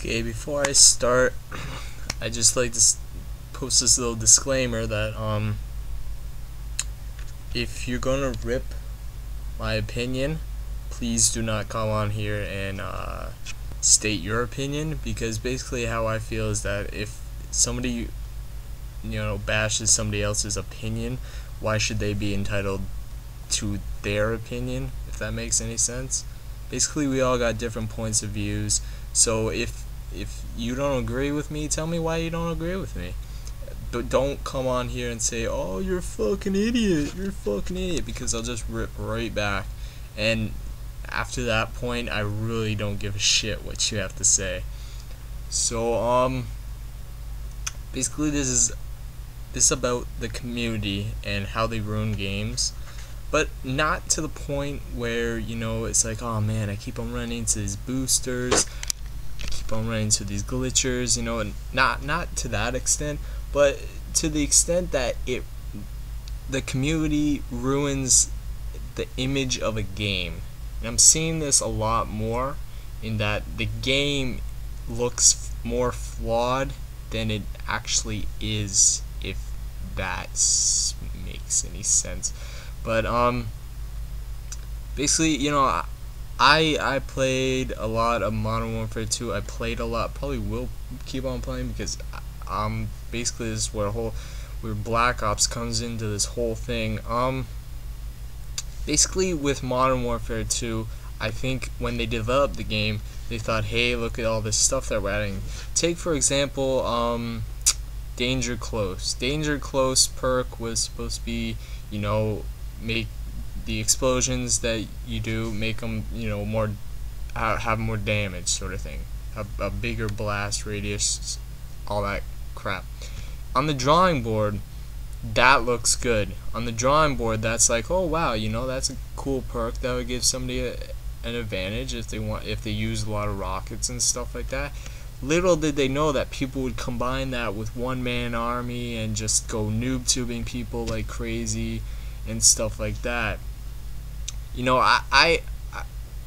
Okay, before I start, I just like to post this little disclaimer that if you're gonna rip my opinion, please do not come on here and state your opinion, because basically how I feel is that if somebody bashes somebody else's opinion, why should they be entitled to their opinion, if that makes any sense? Basically, we all got different points of views, so if you don't agree with me, tell me why you don't agree with me. But don't come on here and say, oh, you're a fucking idiot, because I'll just rip right back. And after that point, I really don't give a shit what you have to say. So basically this is about the community and how they ruin games, but not to the point where it's like, oh man, I keep on running into these boosters, I keep on running into these glitchers, and not to that extent, but to the extent that the community ruins the image of a game. And I'm seeing this a lot more, in that the game looks more flawed than it actually is, if that makes any sense. But basically, I played a lot of Modern Warfare 2. I played a lot, probably will keep on playing, because basically this is where Black Ops comes into this whole thing. Basically with Modern Warfare 2, I think when they developed the game, they thought, hey, look at all this stuff that we're adding. Take for example Danger Close. Danger Close perk was supposed to be, make the explosions that you do, make them, more, have more damage, sort of thing. A bigger blast radius, all that crap. On the drawing board, that looks good. On the drawing board, that's like, oh wow, that's a cool perk that would give somebody an advantage if they use a lot of rockets and stuff like that. Little did they know that people would combine that with one-man army and just go noob tubing people like crazy and stuff like that. I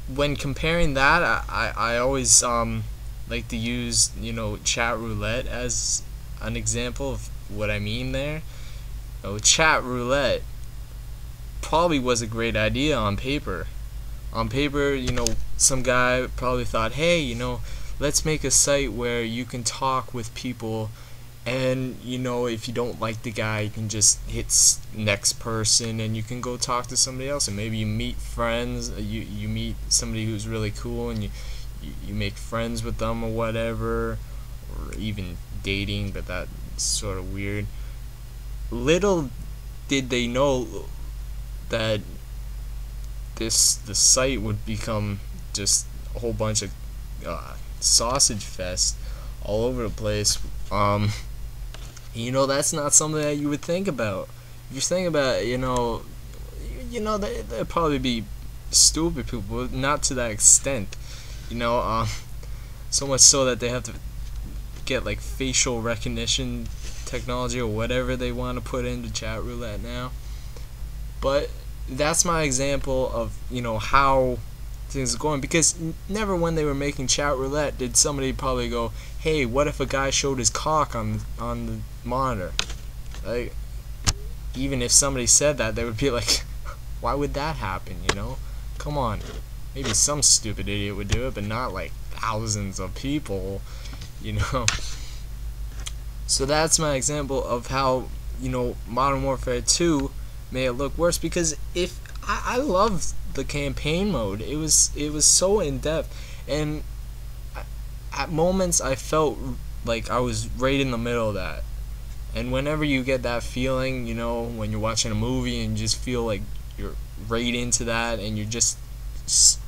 when comparing that, I always like to use chat roulette as an example of what I mean there. Chat roulette probably was a great idea on paper. On paper, some guy probably thought, hey, let's make a site where you can talk with people, and if you don't like the guy, you can just hit next person and you can go talk to somebody else, and maybe you meet friends, you meet somebody who's really cool, and you make friends with them or whatever, or even dating, but that's sort of weird. Little did they know that the site would become just a whole bunch of sausage fest all over the place. That's not something that you would think about. If you think about it, there'd probably be stupid people, but not to that extent. So much so that they have to get like facial recognition technology or whatever they want to put into chat roulette now. But that's my example of how things are going, because never when they were making chat roulette did somebody probably go, hey, what if a guy showed his cock on the monitor? Like, even if somebody said that, they would be like, why would that happen? Come on. Maybe some stupid idiot would do it, but not like thousands of people. So that's my example of how Modern Warfare 2 made it look worse, because if I loved the campaign mode, it was so in depth, and at moments I felt like I was right in the middle of that. And whenever you get that feeling, when you're watching a movie and you just feel like you're right into that, and you're just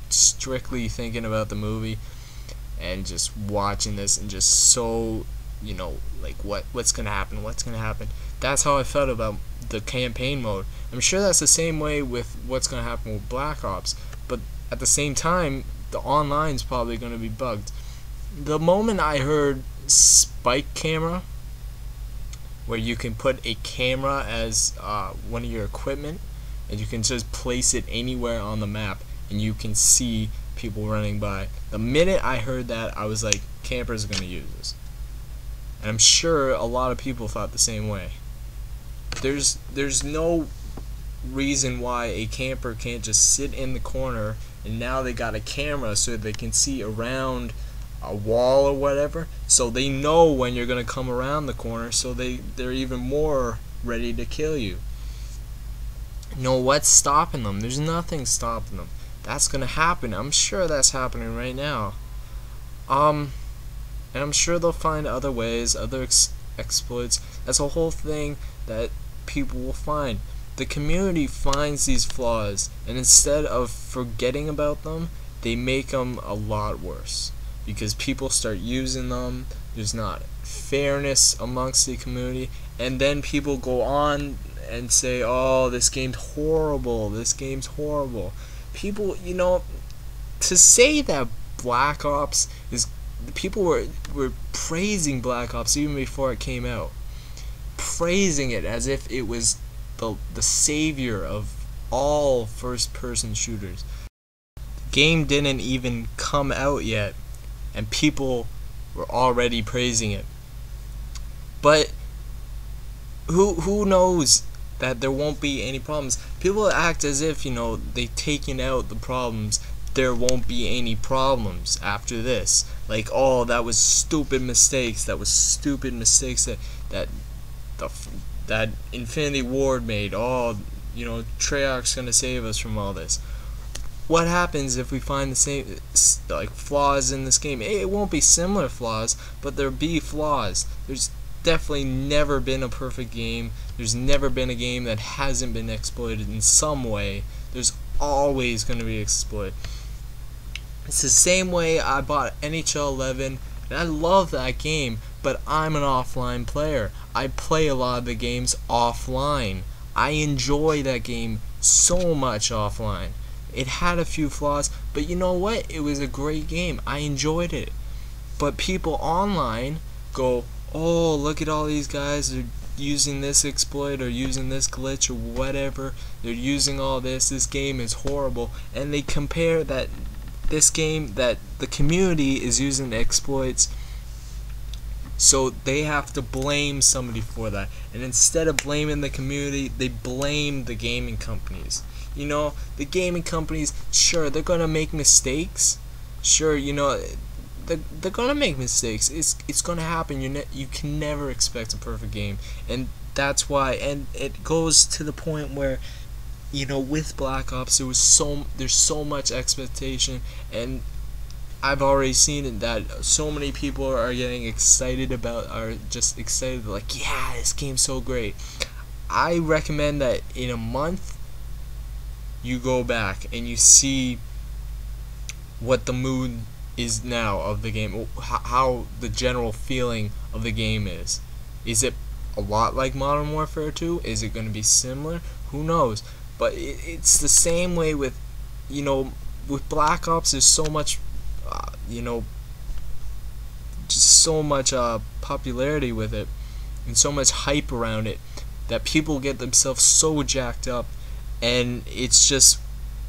strictly thinking about the movie and just watching this, and just so like what's gonna happen. That's how I felt about the campaign mode. I'm sure that's the same way with what's gonna happen with Black Ops, but at the same time, the online's probably gonna be bugged. The moment I heard spike camera, where you can put a camera as one of your equipment, and you can just place it anywhere on the map, and you can see people running by. The minute I heard that, I was like, campers are gonna use this. And I'm sure a lot of people thought the same way. There's no reason why a camper can't just sit in the corner, and now they got a camera so they can see around a wall or whatever, so they know when you're gonna come around the corner, so they're even more ready to kill you. You know what's stopping them? There's nothing stopping them. That's gonna happen. I'm sure that's happening right now. And I'm sure they'll find other ways, other exploits. That's a whole thing that people will find. The community finds these flaws, and instead of forgetting about them, they make them a lot worse. Because people start using them, there's not fairness amongst the community, and then people go on and say, oh, this game's horrible, this game's horrible. People, you know, to say that Black Ops is, people were praising Black Ops even before it came out. Praising it as if it was the savior of all first-person shooters. The game didn't even come out yet, and people were already praising it. But who knows that there won't be any problems? People act as if, you know, they've taken out the problems, there won't be any problems after this. Like, oh, that was stupid mistakes. That that Infinity Ward made. Oh, you know, Treyarch's gonna save us from all this. What happens if we find the same like flaws in this game? It won't be similar flaws, but there'll be flaws. There's definitely never been a perfect game. There's never been a game that hasn't been exploited in some way. There's always going to be exploit. It's the same way I bought NHL 11, and I love that game, but I'm an offline player. I play a lot of the games offline. I enjoy that game so much offline. It had a few flaws, but you know what? It was a great game. I enjoyed it. But people online go, oh, look at all these guys. They're using this exploit or using this glitch or whatever. They're using all this. This game is horrible. And they compare that this game, that the community is using exploits, so they have to blame somebody for that. And instead of blaming the community, they blame the gaming companies. You know, the gaming companies, sure, they're gonna make mistakes. Sure, you know, they're gonna make mistakes. It's gonna happen. You can never expect a perfect game, and that's why. And it goes to the point where, you know, with Black Ops, there's so much expectation, and I've already seen it that so many people are getting excited about, are just excited, like, yeah, this game's so great. I recommend that in a month you go back and you see what the mood is now of the game, how the general feeling of the game is. Is it a lot like Modern Warfare 2? Is it going to be similar? Who knows? But it's the same way with, you know, with Black Ops. There's so much, you know, just so much popularity with it, and so much hype around it, that people get themselves so jacked up, and it's just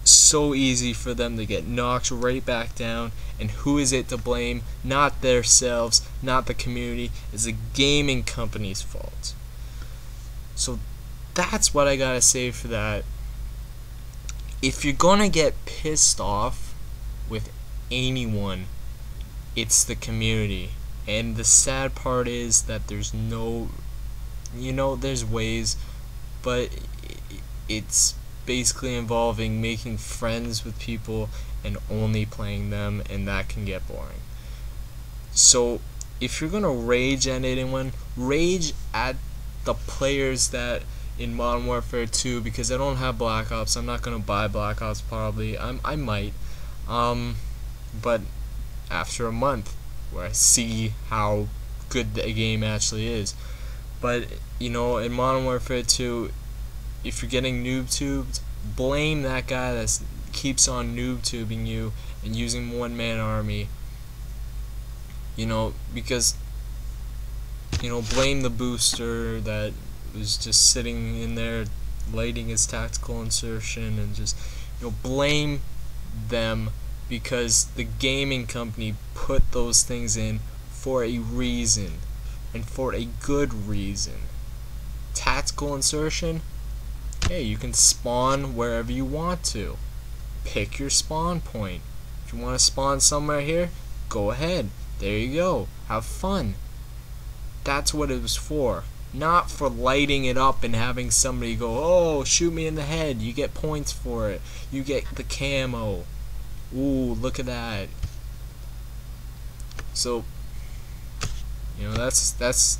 so easy for them to get knocked right back down. And who is it to blame? Not themselves, not the community. It's the gaming company's fault. So that's what I gotta say for that. If you're gonna get pissed off with anyone, it's the community. And the sad part is that there's no, you know, there's ways, but it's basically involving making friends with people and only playing them, and that can get boring. So if you're gonna rage at anyone, rage at the players that in Modern Warfare 2, because I don't have Black Ops. I'm not gonna buy Black Ops probably. I might, but after a month where I see how good the game actually is. But you know, in Modern Warfare 2, if you're getting noob tubed, blame that guy that keeps on noob tubing you and using one-man army. You know, because, you know, blame the booster that was just sitting in there lighting his tactical insertion, and just, you know, blame them because the gaming company put those things in for a reason, and for a good reason. Tactical insertion, hey, you can spawn wherever you want to. Pick your spawn point. If you want to spawn somewhere here, go ahead. There you go. Have fun. That's what it was for. Not for lighting it up and having somebody go, oh, shoot me in the head. You get points for it. You get the camo. Ooh, look at that. So, that's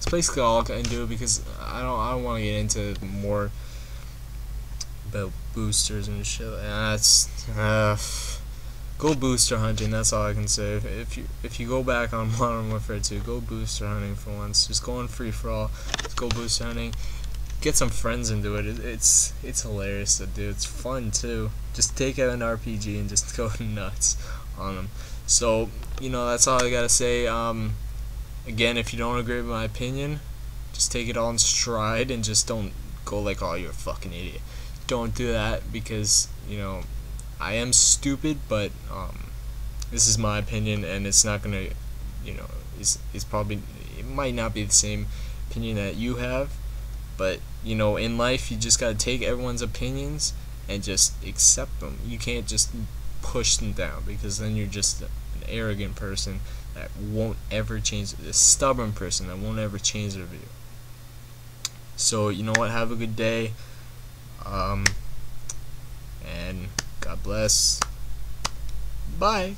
basically all I can do, because I don't want to get into more about boosters and shit. That's go booster hunting. That's all I can say. If you go back on Modern Warfare 2, go booster hunting for once. Just go on free for all. Just go booster hunting. Get some friends into it. It's hilarious to do. It's fun too. Just take out an RPG and just go nuts on them. So that's all I gotta say. Again, if you don't agree with my opinion, just take it all in stride and just don't go like, oh, you're a fucking idiot. Don't do that, because I am stupid, but this is my opinion, and it's not gonna, it's probably, it might not be the same opinion that you have, but in life you just gotta take everyone's opinions and just accept them. You can't just push them down, because then you're just an arrogant person that won't ever change, a stubborn person that won't ever change their view. So have a good day, and God bless. Bye.